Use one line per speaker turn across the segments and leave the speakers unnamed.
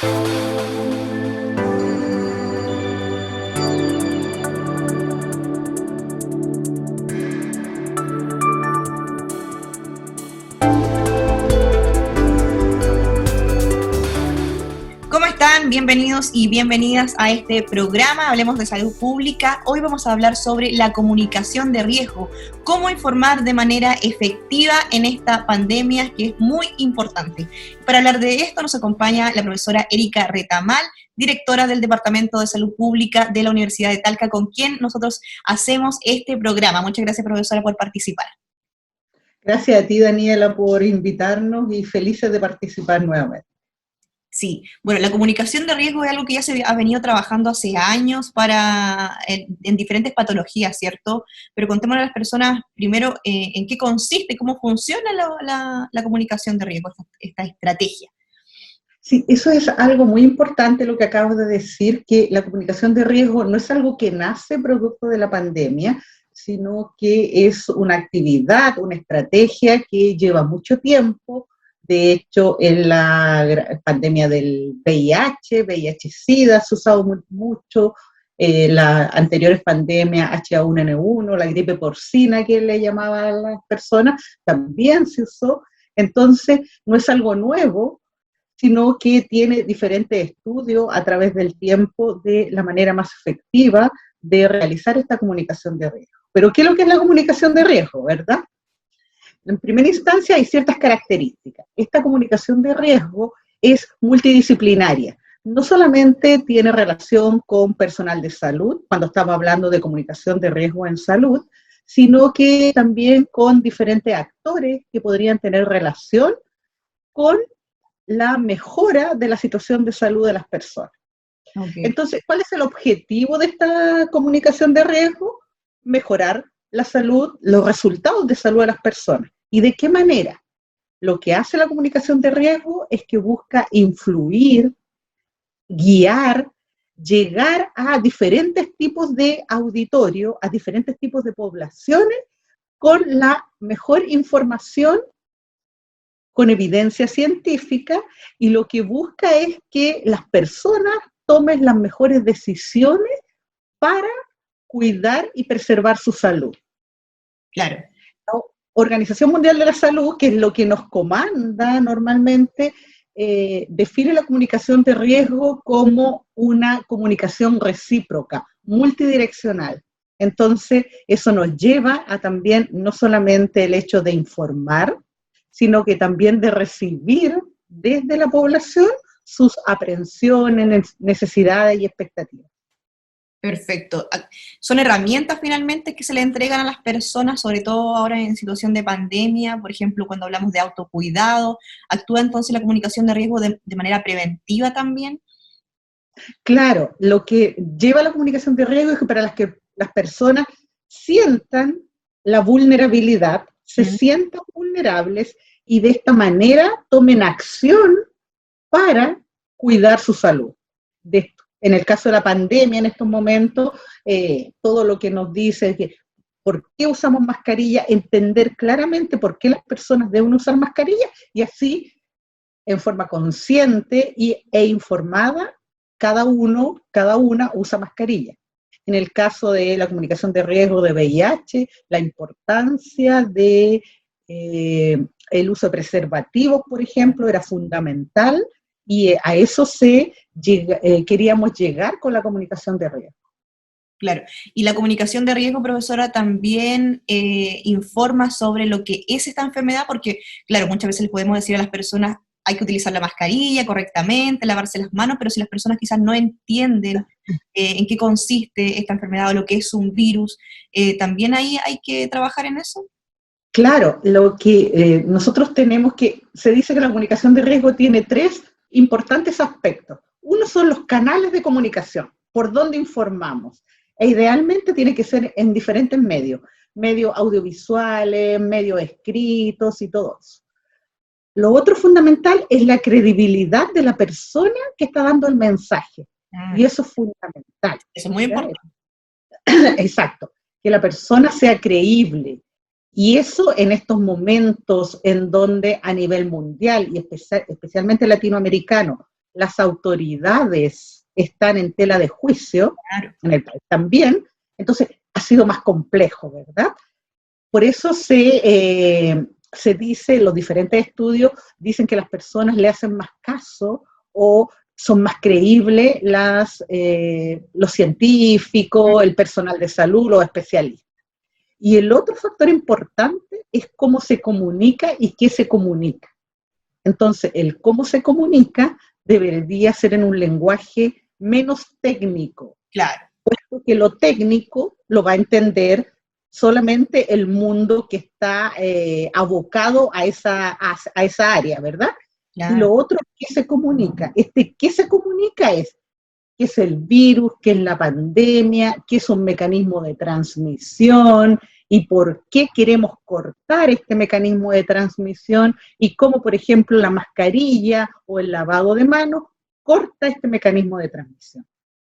¿Cómo están? Bienvenidos y bienvenidas a este programa Hablemos de Salud Pública. Hoy vamos a hablar sobre la comunicación de riesgo, cómo informar de manera efectiva en esta pandemia que es muy importante. Para hablar de esto nos acompaña la profesora Erika Retamal, directora del Departamento de Salud Pública de la Universidad de Talca, con quien nosotros hacemos este programa. Muchas gracias, profesora, por participar.
Gracias a ti, Daniela, por invitarnos y felices de participar nuevamente.
Sí, bueno, la comunicación de riesgo es algo que ya se ha venido trabajando hace años en diferentes patologías, ¿cierto? Pero contémosle a las personas primero en qué consiste, cómo funciona la comunicación de riesgo, esta estrategia.
Sí, eso es algo muy importante lo que acabas de decir, que la comunicación de riesgo no es algo que nace producto de la pandemia, sino que es una actividad, una estrategia que lleva mucho tiempo. De hecho, en la pandemia del VIH, VIH-Sida, se ha usado mucho, las anteriores pandemias H1N1, la gripe porcina que le llamaban a las personas, también se usó. Entonces, no es algo nuevo, sino que tiene diferentes estudios a través del tiempo de la manera más efectiva de realizar esta comunicación de riesgo. Pero, ¿qué es lo que es la comunicación de riesgo, verdad? En primera instancia hay ciertas características. Esta comunicación de riesgo es multidisciplinaria. No solamente tiene relación con personal de salud, cuando estamos hablando de comunicación de riesgo en salud, sino que también con diferentes actores que podrían tener relación con la mejora de la situación de salud de las personas. Okay. Entonces, ¿cuál es el objetivo de esta comunicación de riesgo? Mejorar la salud, los resultados de salud de las personas. ¿Y de qué manera? Lo que hace la comunicación de riesgo es que busca influir, guiar, llegar a diferentes tipos de auditorio, a diferentes tipos de poblaciones, con la mejor información, con evidencia científica, y lo que busca es que las personas tomen las mejores decisiones para cuidar y preservar su salud.
Claro.
La Organización Mundial de la Salud, que es lo que nos comanda normalmente, define la comunicación de riesgo como una comunicación recíproca, multidireccional. Entonces, eso nos lleva a también no solamente el hecho de informar, sino que también de recibir desde la población sus aprehensiones, necesidades y expectativas.
Perfecto. Son herramientas finalmente que se le entregan a las personas, sobre todo ahora en situación de pandemia, por ejemplo, cuando hablamos de autocuidado. ¿Actúa entonces la comunicación de riesgo de manera preventiva también?
Claro, lo que lleva a la comunicación de riesgo es que para que las personas sientan la vulnerabilidad, se sientan vulnerables y de esta manera tomen acción para cuidar su salud. En el caso de la pandemia, en estos momentos, todo lo que nos dice es que por qué usamos mascarilla, entender claramente por qué las personas deben usar mascarilla y así, en forma consciente e informada, cada una usa mascarilla. En el caso de la comunicación de riesgo de VIH, la importancia de el uso de preservativos, por ejemplo, era fundamental. Y a eso queríamos llegar con la comunicación de riesgo.
Claro, y la comunicación de riesgo, profesora, también informa sobre lo que es esta enfermedad, porque, claro, muchas veces les podemos decir a las personas hay que utilizar la mascarilla correctamente, lavarse las manos, pero si las personas quizás no entienden en qué consiste esta enfermedad o lo que es un virus, ¿también ahí hay que trabajar en eso?
Claro, lo que nosotros tenemos se dice que la comunicación de riesgo tiene 3 importantes aspectos. Uno son los canales de comunicación, por donde informamos. E idealmente tiene que ser en diferentes medios audiovisuales, medios escritos y todo eso. Lo otro fundamental es la credibilidad de la persona que está dando el mensaje. Y eso es fundamental.
Eso es muy importante.
Exacto, que la persona sea creíble. Y eso en estos momentos en donde a nivel mundial y especialmente latinoamericano las autoridades están en tela de juicio,
Claro.
en el país también, entonces ha sido más complejo, ¿verdad? Por eso se dice, los diferentes estudios dicen que las personas le hacen más caso o son más creíbles los científicos, el personal de salud, los especialistas. Y el otro factor importante es cómo se comunica y qué se comunica. Entonces, el cómo se comunica debería ser en un lenguaje menos técnico,
Claro.
puesto que lo técnico lo va a entender solamente el mundo que está abocado a esa área, ¿verdad?
Claro.
Y lo otro, ¿qué se comunica? ¿Qué se comunica es qué es el virus, qué es la pandemia, qué es un mecanismo de transmisión y por qué queremos cortar este mecanismo de transmisión y cómo, por ejemplo, la mascarilla o el lavado de manos corta este mecanismo de transmisión.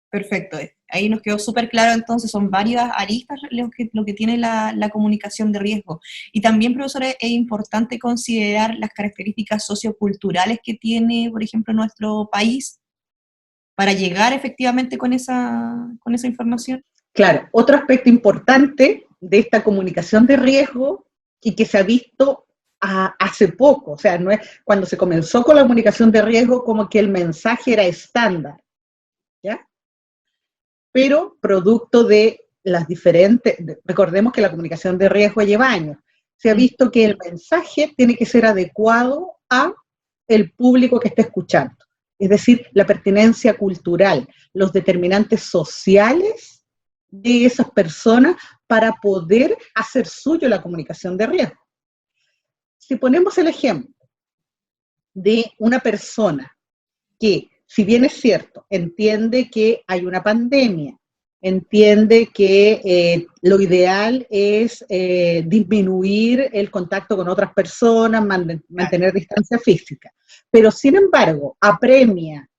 Perfecto. Ahí nos quedó súper claro, entonces son varias aristas lo que tiene la comunicación de riesgo. Y también, profesora, es importante considerar las características socioculturales que tiene, por ejemplo, nuestro país para llegar efectivamente con esa información.
Claro, otro aspecto importante de esta comunicación de riesgo y que se ha visto hace poco, o sea, no es cuando se comenzó con la comunicación de riesgo como que el mensaje era estándar, ¿ya? Pero producto de las diferentes, recordemos que la comunicación de riesgo lleva años, se ha visto que el mensaje tiene que ser adecuado a el público que esté escuchando, es decir, la pertinencia cultural, los determinantes sociales de esas personas para poder hacer suyo la comunicación de riesgo. Si ponemos el ejemplo de una persona que, si bien es cierto, entiende que hay una pandemia, entiende que lo ideal es disminuir el contacto con otras personas, mantener distancia física, pero sin embargo apremia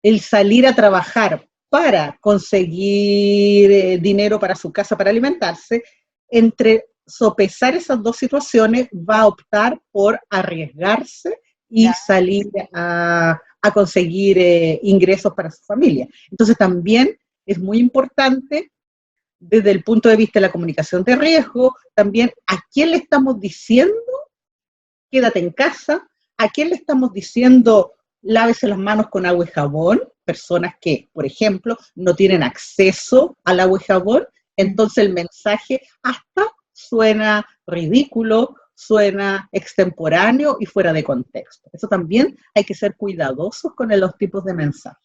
el salir a trabajar para conseguir dinero para su casa, para alimentarse, entre sopesar esas dos situaciones va a optar por arriesgarse y salir a conseguir ingresos para su familia. Entonces también es muy importante desde el punto de vista de la comunicación de riesgo, también a quién le estamos diciendo quédate en casa, a quién le estamos diciendo lávese las manos con agua y jabón, personas que, por ejemplo, no tienen acceso al agua y jabón, entonces el mensaje hasta suena ridículo, suena extemporáneo y fuera de contexto. Eso también hay que ser cuidadosos con los tipos de mensajes.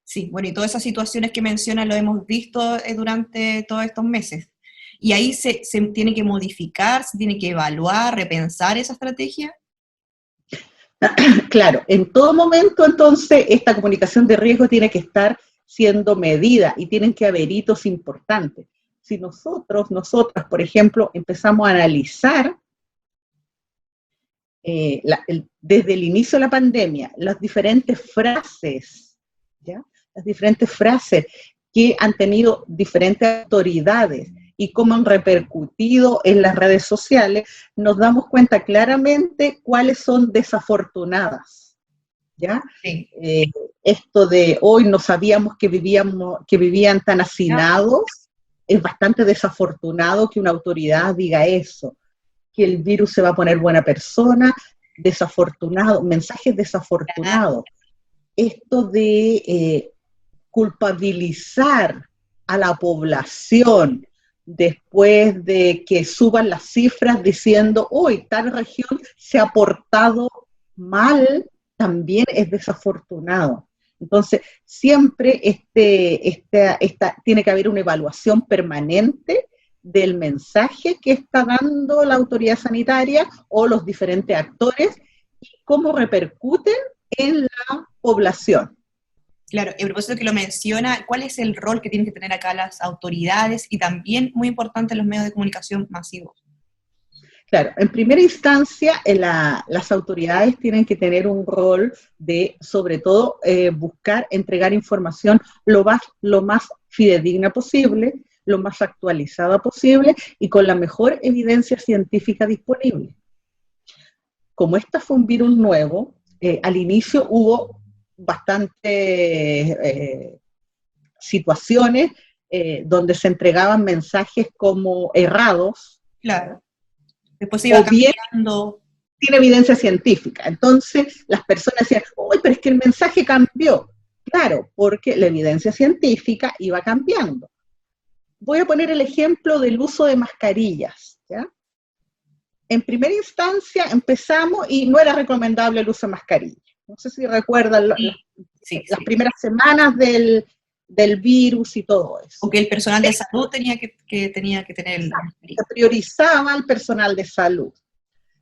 Sí, bueno, y todas esas situaciones que menciona lo hemos visto durante todos estos meses. Y ahí se tiene que modificar, se tiene que evaluar, repensar esa estrategia.
Claro, en todo momento entonces esta comunicación de riesgo tiene que estar siendo medida y tienen que haber hitos importantes. Si nosotras, por ejemplo, empezamos a analizar desde el inicio de la pandemia las diferentes frases, ¿ya? Las diferentes frases que han tenido diferentes autoridades y cómo han repercutido en las redes sociales, nos damos cuenta claramente cuáles son desafortunadas, ¿ya?
Sí.
Esto de hoy no sabíamos que vivían tan hacinados, es bastante desafortunado que una autoridad diga eso, que el virus se va a poner buena persona, desafortunado, mensajes desafortunados. Esto de culpabilizar a la población después de que suban las cifras diciendo, hoy tal región se ha portado mal, también es desafortunado. Entonces, siempre tiene que haber una evaluación permanente del mensaje que está dando la autoridad sanitaria o los diferentes actores y cómo repercuten en la población.
Claro, y a propósito que lo menciona, ¿cuál es el rol que tienen que tener acá las autoridades y también, muy importante, los medios de comunicación masivos?
Claro, en primera instancia, las autoridades tienen que tener un rol de, sobre todo, buscar, entregar información lo más fidedigna posible, lo más actualizada posible y con la mejor evidencia científica disponible. Como este fue un virus nuevo, al inicio hubo bastantes situaciones donde se entregaban mensajes como errados.
Claro. Después se iba cambiando.
Tiene evidencia científica. Entonces, las personas decían, uy, pero es que el mensaje cambió. Claro, porque la evidencia científica iba cambiando. Voy a poner el ejemplo del uso de mascarillas, ¿ya? En primera instancia empezamos y no era recomendable el uso de mascarillas. No sé si recuerdan las primeras semanas del virus y todo eso.
O que el personal de salud tenía que tener la mascarilla.
Se priorizaba al personal de salud.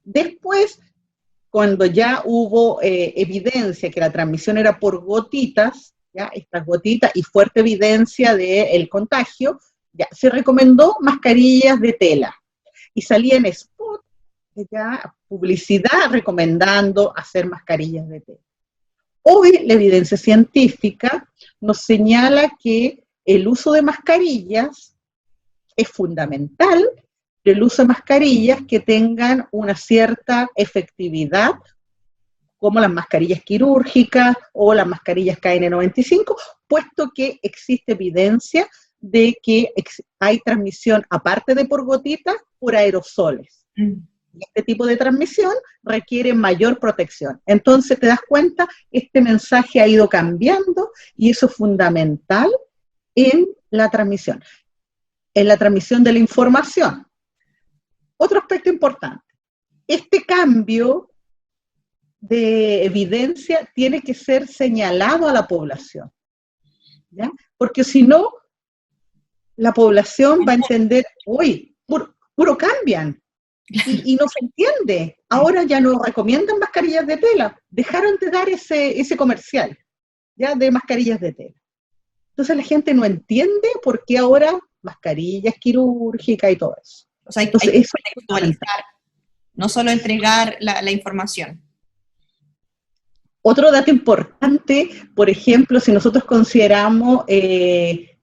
Después, cuando ya hubo evidencia que la transmisión era por gotitas, ¿ya? Estas gotitas y fuerte evidencia del contagio, ya se recomendó mascarillas de tela. Y salía en spot, ya, publicidad recomendando hacer mascarillas de tela. Hoy la evidencia científica nos señala que el uso de mascarillas es fundamental, pero el uso de mascarillas que tengan una cierta efectividad, como las mascarillas quirúrgicas o las mascarillas KN95, puesto que existe evidencia de que hay transmisión, aparte de por gotitas, por aerosoles. Este tipo de transmisión requiere mayor protección. Entonces, te das cuenta, este mensaje ha ido cambiando y eso es fundamental en la transmisión de la información. Otro aspecto importante, este cambio de evidencia tiene que ser señalado a la población, ¿ya? Porque si no, la población va a entender, uy, puro cambian, y no se entiende. Ahora ya no recomiendan mascarillas de tela, dejaron de dar ese comercial, ya, de mascarillas de tela. Entonces la gente no entiende por qué ahora mascarillas quirúrgicas y todo eso.
O sea, hay que contextualizar, no solo entregar la información.
Otro dato importante, por ejemplo, si nosotros consideramos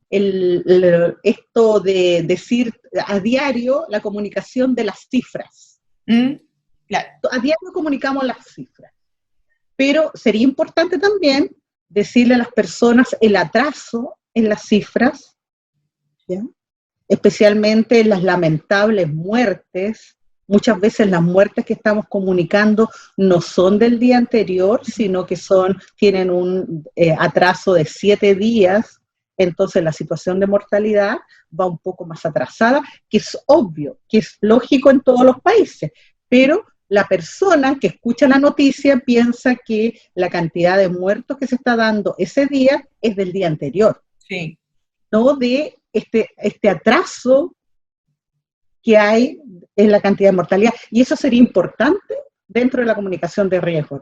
esto de decir a diario la comunicación de las cifras.
Claro.
A diario comunicamos las cifras, pero sería importante también decirle a las personas el atraso en las cifras, ¿ya? Especialmente las lamentables muertes. Muchas veces las muertes que estamos comunicando no son del día anterior, sino que tienen un atraso de 7 días, entonces la situación de mortalidad va un poco más atrasada, que es obvio, que es lógico en todos los países, pero la persona que escucha la noticia piensa que la cantidad de muertos que se está dando ese día es del día anterior,
sí,
no de este atraso que hay en la cantidad de mortalidad. Y eso sería importante dentro de la comunicación de riesgo.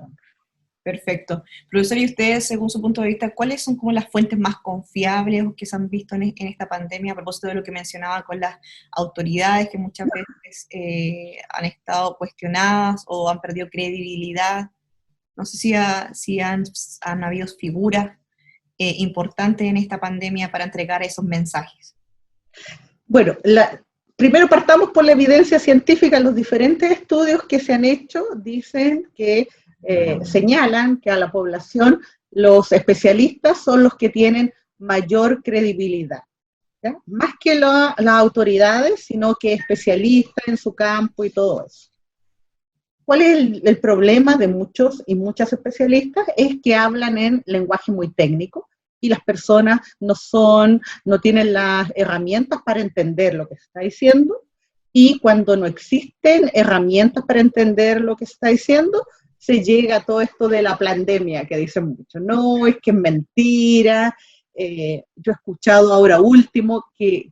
Perfecto. Profesor, y ustedes, según su punto de vista, ¿cuáles son como las fuentes más confiables que se han visto en esta pandemia, a propósito de lo que mencionaba con las autoridades que muchas veces han estado cuestionadas o han perdido credibilidad? No sé si han habido figuras importantes en esta pandemia para entregar esos mensajes.
Bueno, primero partamos por la evidencia científica. Los diferentes estudios que se han hecho dicen que señalan que a la población los especialistas son los que tienen mayor credibilidad, ¿ya? Más que las autoridades, sino que especialistas en su campo y todo eso. ¿Cuál es el problema de muchos y muchas especialistas? Es que hablan en lenguaje muy técnico y las personas no tienen las herramientas para entender lo que se está diciendo, y cuando no existen herramientas para entender lo que se está diciendo, se llega a todo esto de la pandemia que dicen mucho. No, es que es mentira. Yo he escuchado ahora último que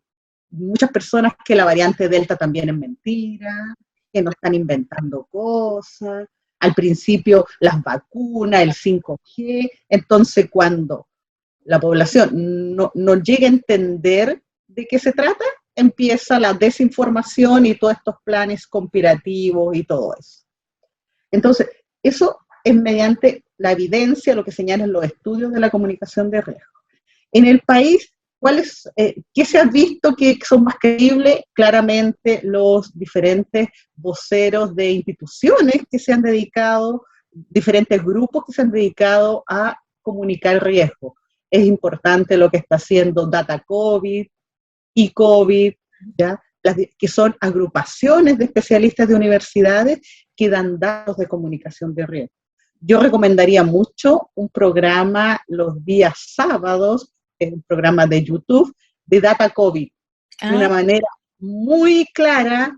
muchas personas que la variante Delta también es mentira, que no están inventando cosas. Al principio las vacunas, el 5G, entonces cuando la población no llega a entender de qué se trata, empieza la desinformación y todos estos planes conspirativos y todo eso. Entonces, eso es mediante la evidencia, lo que señalan los estudios de la comunicación de riesgo. En el país, ¿qué se ha visto que son más creíbles? Claramente los diferentes voceros de instituciones que se han dedicado, diferentes grupos que se han dedicado a comunicar riesgo. Es importante lo que está haciendo Data COVID, e-COVID, ¿ya? Que son agrupaciones de especialistas de universidades que dan datos de comunicación de riesgo. Yo recomendaría mucho un programa los días sábados, es un programa de YouTube, de Data COVID, de una manera muy clara.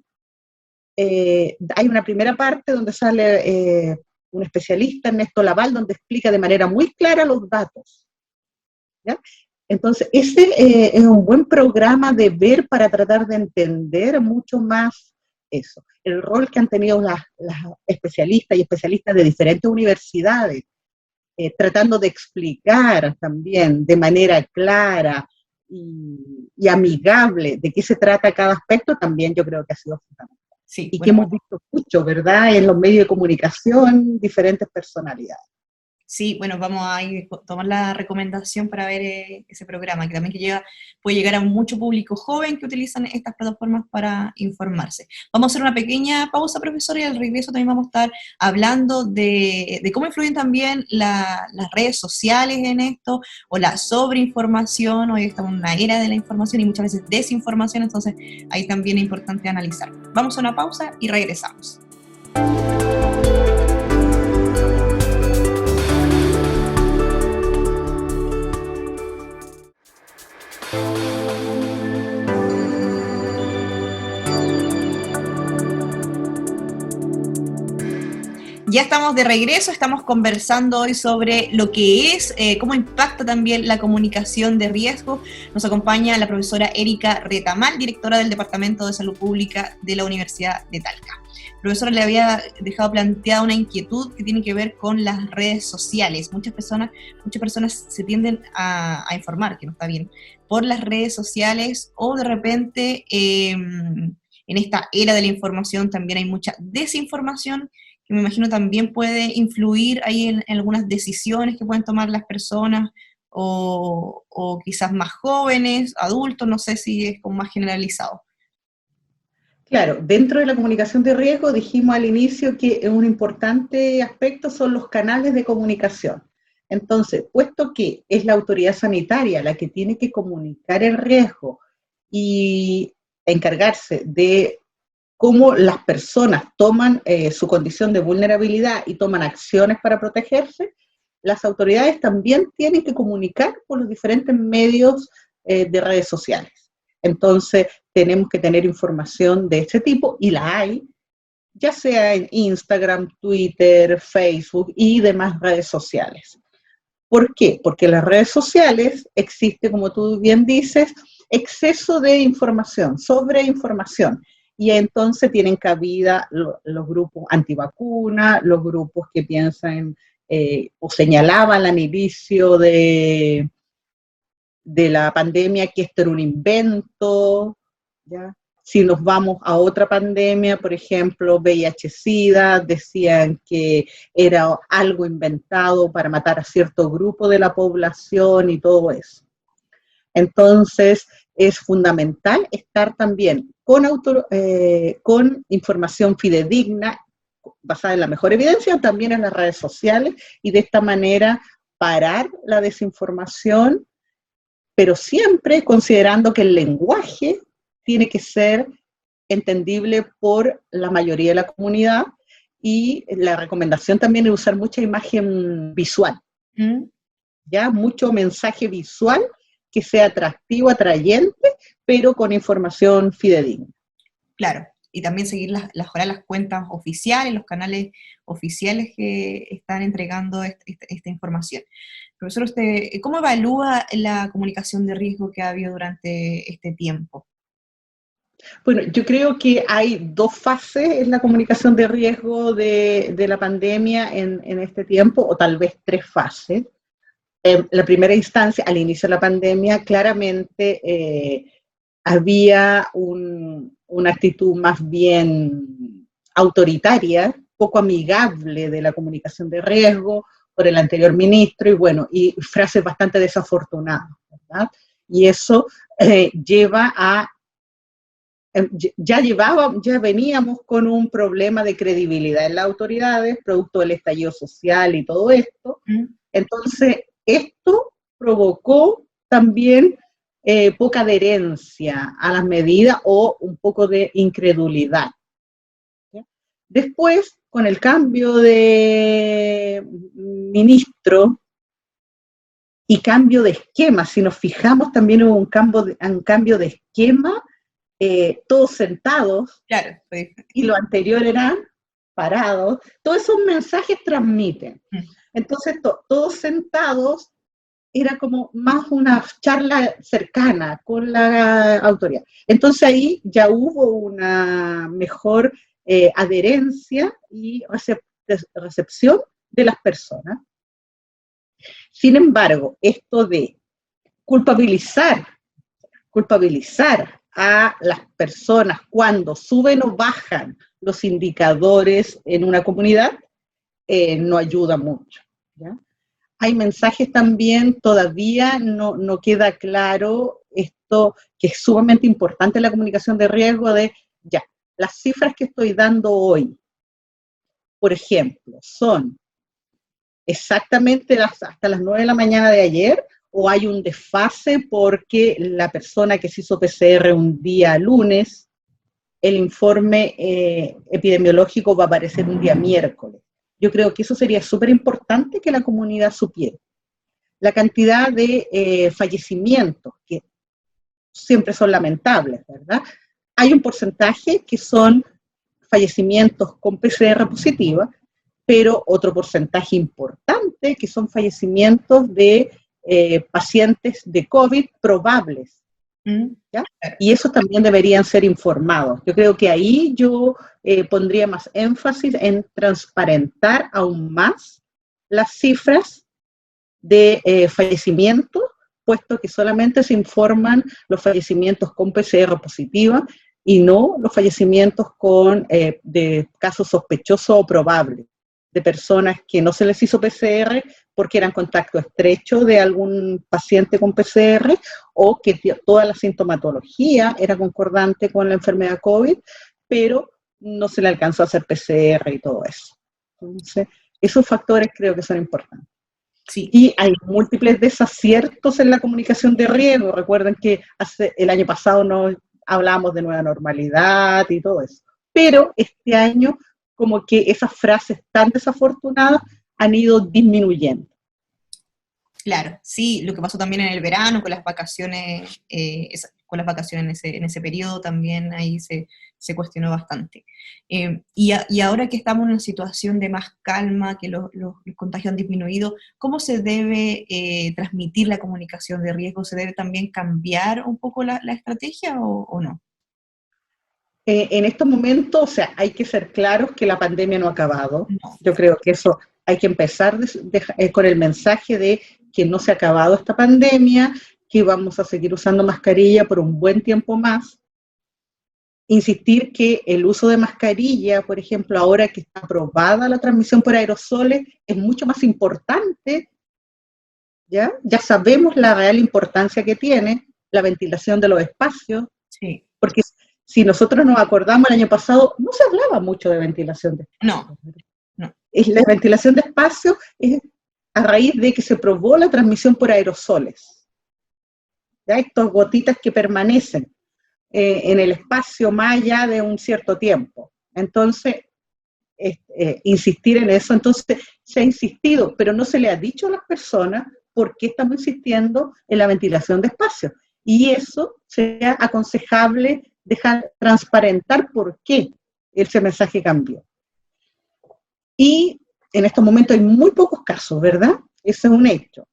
Hay una primera parte donde sale un especialista, Ernesto Laval, donde explica de manera muy clara los datos, ¿ya? Entonces, ese es un buen programa de ver para tratar de entender mucho más eso. El rol que han tenido las especialistas y especialistas de diferentes universidades, tratando de explicar también de manera clara y amigable de qué se trata cada aspecto, también yo creo que ha sido fundamental.
Sí,
y bueno, que hemos visto mucho, ¿verdad?, en los medios de comunicación, diferentes personalidades.
Sí, bueno, vamos a ir a tomar la recomendación para ver ese programa, que también puede llegar a mucho público joven que utilizan estas plataformas para informarse. Vamos a hacer una pequeña pausa, profesor, y al regreso también vamos a estar hablando de cómo influyen también las redes sociales en esto, o la sobreinformación. Hoy estamos en una era de la información y muchas veces desinformación, entonces ahí también es importante analizar. Vamos a una pausa y regresamos. Ya estamos de regreso, estamos conversando hoy sobre lo que es, cómo impacta también la comunicación de riesgo. Nos acompaña la profesora Erika Retamal, directora del Departamento de Salud Pública de la Universidad de Talca. Profesora, le había dejado planteada una inquietud que tiene que ver con las redes sociales. Muchas personas se tienden a informar, que no está bien, por las redes sociales, o de repente en esta era de la información también hay mucha desinformación, que me imagino también puede influir ahí en algunas decisiones que pueden tomar las personas, o quizás más jóvenes, adultos, no sé si es como más generalizado.
Claro, dentro de la comunicación de riesgo dijimos al inicio que un importante aspecto son los canales de comunicación. Entonces, puesto que es la autoridad sanitaria la que tiene que comunicar el riesgo y encargarse de cómo las personas toman su condición de vulnerabilidad y toman acciones para protegerse, las autoridades también tienen que comunicar por los diferentes medios de redes sociales. Entonces, tenemos que tener información de este tipo, y la hay, ya sea en Instagram, Twitter, Facebook y demás redes sociales. ¿Por qué? Porque en las redes sociales existe, como tú bien dices, exceso de información, sobreinformación. Y entonces tienen cabida los grupos antivacuna, los grupos que piensan o señalaban al inicio de la pandemia que esto era un invento, ¿ya? Si nos vamos a otra pandemia, por ejemplo, VIH-Sida, decían que era algo inventado para matar a cierto grupo de la población y todo eso. Entonces, es fundamental estar también con información fidedigna, basada en la mejor evidencia, también en las redes sociales, y de esta manera parar la desinformación, pero siempre considerando que el lenguaje tiene que ser entendible por la mayoría de la comunidad, y la recomendación también es usar mucha imagen visual, ya mucho mensaje visual que sea atractivo, atrayente, pero con información fidedigna.
Claro, y también seguir las cuentas oficiales, los canales oficiales que están entregando esta información. Profesor, ¿usted cómo evalúa la comunicación de riesgo que ha habido durante este tiempo?
Bueno, yo creo que hay dos fases en la comunicación de riesgo de la pandemia en este tiempo, o tal vez tres fases. En la primera instancia, al inicio de la pandemia, claramente había una actitud más bien autoritaria, poco amigable de la comunicación de riesgo por el anterior ministro, y bueno, y frases bastante desafortunadas, ¿verdad? Y eso lleva a ya veníamos con un problema de credibilidad en las autoridades, producto del estallido social y todo esto. Entonces, esto provocó también poca adherencia a las medidas o un poco de incredulidad. ¿Ya? Después, con el cambio de ministro y cambio de esquema, si nos fijamos también hubo un cambio de esquema, todos sentados,
claro,
y lo anterior eran parados, todos esos mensajes transmiten. Entonces, todos sentados era como más una charla cercana con la autoridad. Entonces ahí ya hubo una mejor adherencia y recepción de las personas. Sin embargo, esto de culpabilizar a las personas cuando suben o bajan los indicadores en una comunidad, no ayuda mucho, ¿ya? Hay mensajes también, todavía no queda claro esto que es sumamente importante en la comunicación de riesgo de, ya, las cifras que estoy dando hoy, por ejemplo, son exactamente hasta las 9 de la mañana de ayer, o hay un desfase porque la persona que se hizo PCR un día lunes, el informe epidemiológico va a aparecer un día miércoles. Yo creo que eso sería súper importante que la comunidad supiera. La cantidad de fallecimientos, que siempre son lamentables, ¿verdad? Hay un porcentaje que son fallecimientos con PCR positiva, pero otro porcentaje importante que son fallecimientos de pacientes de COVID probables, ¿ya? Y eso también deberían ser informados. Yo creo que ahí yo pondría más énfasis en transparentar aún más las cifras de fallecimientos, puesto que solamente se informan los fallecimientos con PCR positiva y no los fallecimientos de casos sospechosos o probables, de personas que no se les hizo PCR porque eran contacto estrecho de algún paciente con PCR o que toda la sintomatología era concordante con la enfermedad COVID, pero no se le alcanzó a hacer PCR y todo eso. Entonces, esos factores creo que son importantes. Sí. Y hay múltiples desaciertos en la comunicación de riesgo. Recuerden que el año pasado no hablábamos de nueva normalidad y todo eso. Pero este año, como que esas frases tan desafortunadas han ido disminuyendo.
Claro, sí, lo que pasó también en el verano con las vacaciones, en ese periodo también ahí se cuestionó bastante. Y ahora que estamos en una situación de más calma, que los contagios han disminuido, ¿cómo se debe transmitir la comunicación de riesgo? ¿Se debe también cambiar un poco la estrategia o no?
En estos momentos, o sea, hay que ser claros que la pandemia no ha acabado.
No.
Yo creo que eso hay que empezar con el mensaje de que no se ha acabado esta pandemia, que vamos a seguir usando mascarilla por un buen tiempo más. Insistir que el uso de mascarilla, por ejemplo, ahora que está aprobada la transmisión por aerosoles, es mucho más importante, ¿ya? Ya sabemos la real importancia que tiene la ventilación de los espacios,
sí.
Porque si nosotros nos acordamos, el año pasado no se hablaba mucho de ventilación de espacios.
No.
La ventilación de espacios es a raíz de que se probó la transmisión por aerosoles. ¿Ya? Estas gotitas que permanecen en el espacio más allá de un cierto tiempo. Entonces, insistir en eso, entonces se ha insistido, pero no se le ha dicho a las personas por qué estamos insistiendo en la ventilación de espacios. Y eso sería aconsejable dejar transparentar por qué ese mensaje cambió. Y en estos momentos hay muy pocos casos, ¿verdad? Ese es un hecho.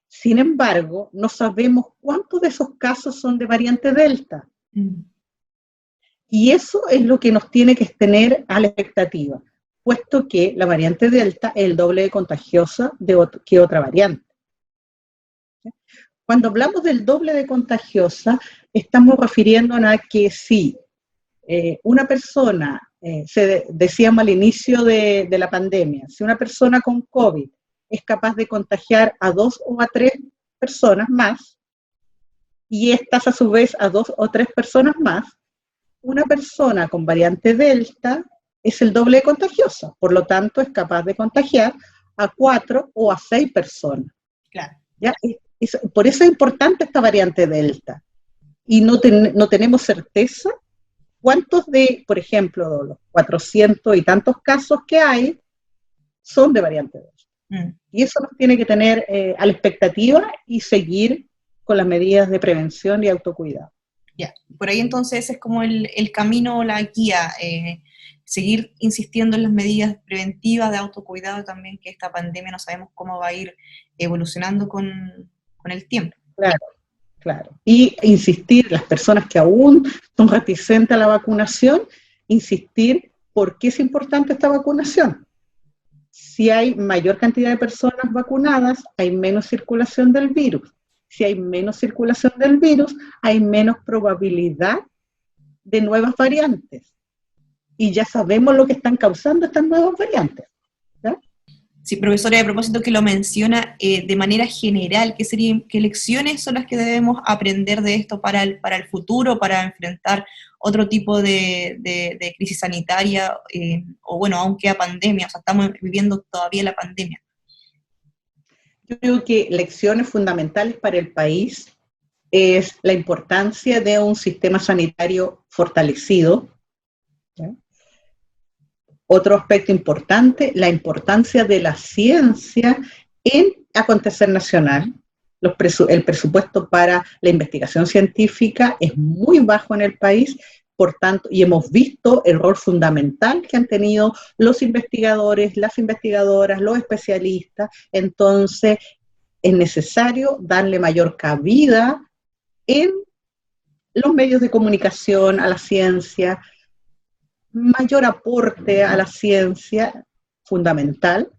Sin embargo, no sabemos cuántos de esos casos son de variante Delta. Y eso es lo que nos tiene que tener a la expectativa, puesto que la variante Delta es el doble de contagiosa que otra variante. Cuando hablamos del doble de contagiosa, estamos refiriéndonos a que si una persona, decíamos al inicio de la pandemia, si una persona con COVID es capaz de contagiar a 2 o a 3 personas más, y estas a su vez a 2 o 3 personas más, una persona con variante Delta es el doble de contagiosa, por lo tanto es capaz de contagiar a 4 o a 6 personas.
Claro.
¿Ya? Por eso es importante esta variante Delta. Y no tenemos certeza cuántos de, por ejemplo, los 400 y tantos casos que hay son de variante Delta. Y eso nos tiene que tener a la expectativa y seguir con las medidas de prevención y autocuidado.
Ya, por ahí entonces es como el camino, la guía, seguir insistiendo en las medidas preventivas de autocuidado también, que esta pandemia no sabemos cómo va a ir evolucionando con el tiempo.
Claro. Y insistir, las personas que aún son reticentes a la vacunación, insistir por qué es importante esta vacunación. Si hay mayor cantidad de personas vacunadas, hay menos circulación del virus. Si hay menos circulación del virus, hay menos probabilidad de nuevas variantes. Y ya sabemos lo que están causando estas nuevas variantes. ¿Ya?
Sí, profesora, a propósito que lo menciona de manera general, ¿qué lecciones son las que debemos aprender de esto para el futuro, para enfrentar otro tipo de crisis sanitaria, o bueno, aunque a pandemia, o sea, estamos viviendo todavía la pandemia?
Yo creo que lecciones fundamentales para el país es la importancia de un sistema sanitario fortalecido. ¿Ya? Otro aspecto importante, la importancia de la ciencia en acontecer nacional. El presupuesto para la investigación científica es muy bajo en el país, por tanto, y hemos visto el rol fundamental que han tenido los investigadores, las investigadoras, los especialistas. Entonces, es necesario darle mayor cabida en los medios de comunicación a la ciencia, mayor aporte a la ciencia, fundamental,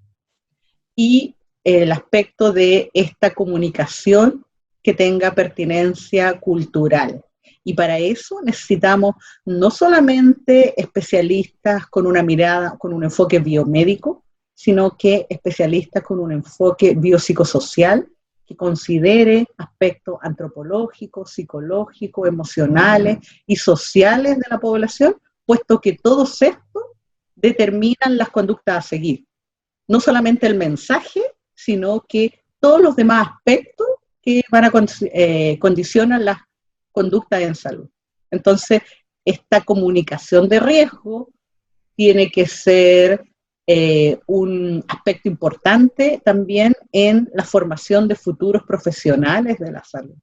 y el aspecto de esta comunicación que tenga pertinencia cultural. Y para eso necesitamos no solamente especialistas con una mirada, con un enfoque biomédico, sino que especialistas con un enfoque biopsicosocial que considere aspectos antropológicos, psicológicos, emocionales y sociales de la población, puesto que todos estos determinan las conductas a seguir. No solamente el mensaje, sino que todos los demás aspectos que van a condicionar las conductas en salud. Entonces, esta comunicación de riesgo tiene que ser un aspecto importante también en la formación de futuros profesionales de la salud.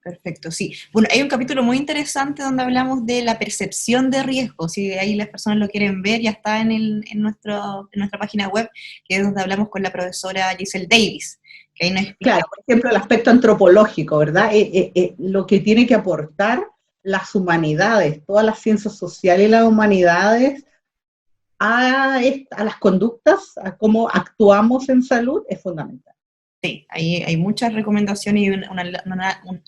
Perfecto, sí. Bueno, hay un capítulo muy interesante donde hablamos de la percepción de riesgo. Si ahí las personas lo quieren ver, ya está en nuestra página web, que es donde hablamos con la profesora Giselle Davis. Que ahí nos explica.
Claro, por ejemplo, el aspecto antropológico, ¿verdad? Lo que tiene que aportar las humanidades, todas las ciencias sociales y las humanidades a las conductas, a cómo actuamos en salud, es fundamental.
Sí, ahí hay muchas recomendaciones y un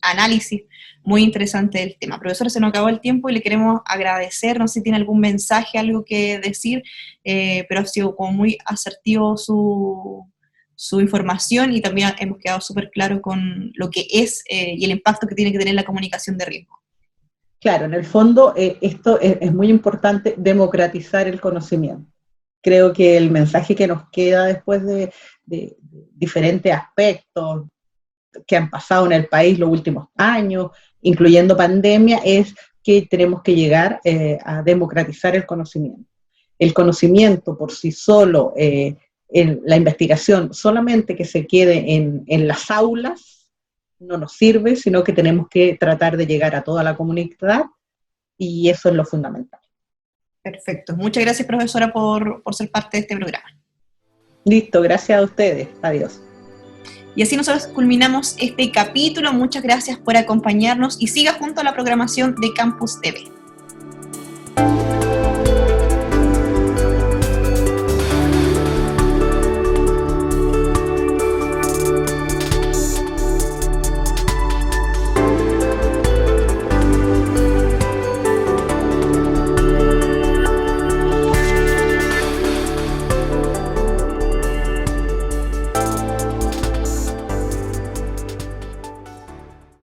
análisis muy interesante del tema. Profesora, se nos acabó el tiempo y le queremos agradecer, no sé si tiene algún mensaje, algo que decir, pero ha sido como muy asertivo su información y también hemos quedado súper claro con lo que es y el impacto que tiene que tener la comunicación de riesgo.
Claro, en el fondo esto es muy importante, democratizar el conocimiento. Creo que el mensaje que nos queda después de diferentes aspectos que han pasado en el país los últimos años, incluyendo pandemia, es que tenemos que llegar a democratizar el conocimiento. El conocimiento por sí solo, en la investigación, solamente que se quede en las aulas, no nos sirve, sino que tenemos que tratar de llegar a toda la comunidad y eso es lo fundamental.
Perfecto. Muchas gracias, profesora, por ser parte de este programa.
Listo, gracias a ustedes. Adiós.
Y así nosotros culminamos este capítulo. Muchas gracias por acompañarnos y siga junto a la programación de Campus TV.